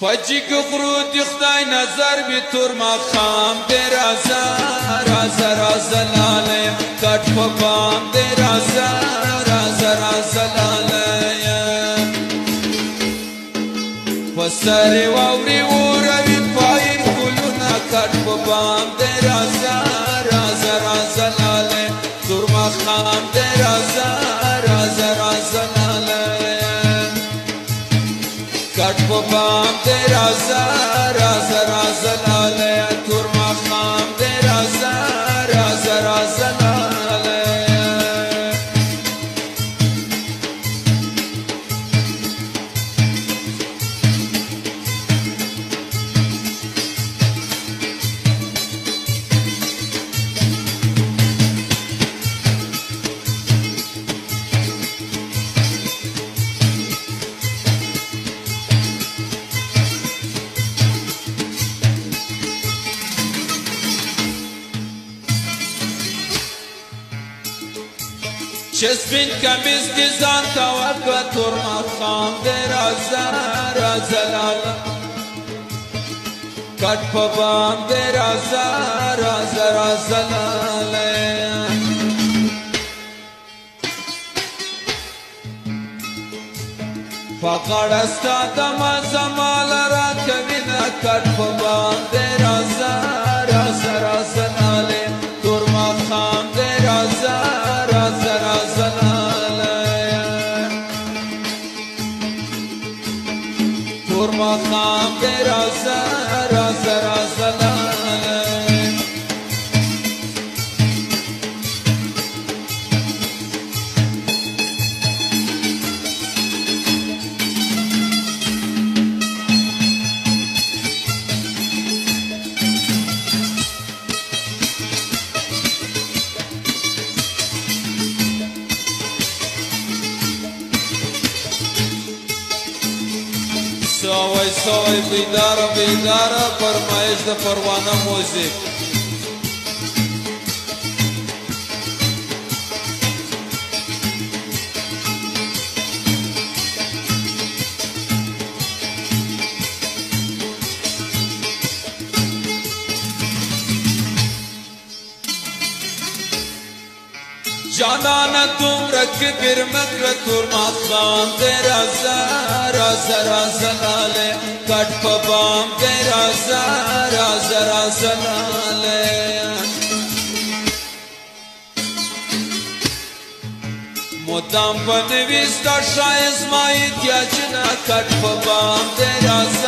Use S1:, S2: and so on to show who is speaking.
S1: پجیک غرود خدای نظر بی تور مخام دی رازا رازا رازا لاله کٹ پبام دی رازا رازا رازا لاله پسری واوری وروی پاین گلونا کٹ پبام دی رازا رازا رازا لاله تور مخام دی رازا رازا رازا لاله کٹ پبام دی رازا رازا رازا لاله تور مخام دی رازا رازا رازا لاله چسبین کمیز کی زان توقع تور مخام دی رازا رازا لاله کٹ پبام دی رازا رازا رازا لاله پاکڑستا دما زمال را کوینا کٹ پبام دی رازا رازا رازا لاله تور مخام دی رازا رازا رازا لاله تور مخام دی رازا رازا رازا لاله سوای سوای بیدارا بیدارا فرمایش د پروانه موزیک جانانا دومره کبر مکره تور مخام دی رازا رازا رازا لاله کٹ پبام دی رازا رازا رازا لاله مدام بنویستا شایز مایی کیا جنا کٹ پبام دی رازا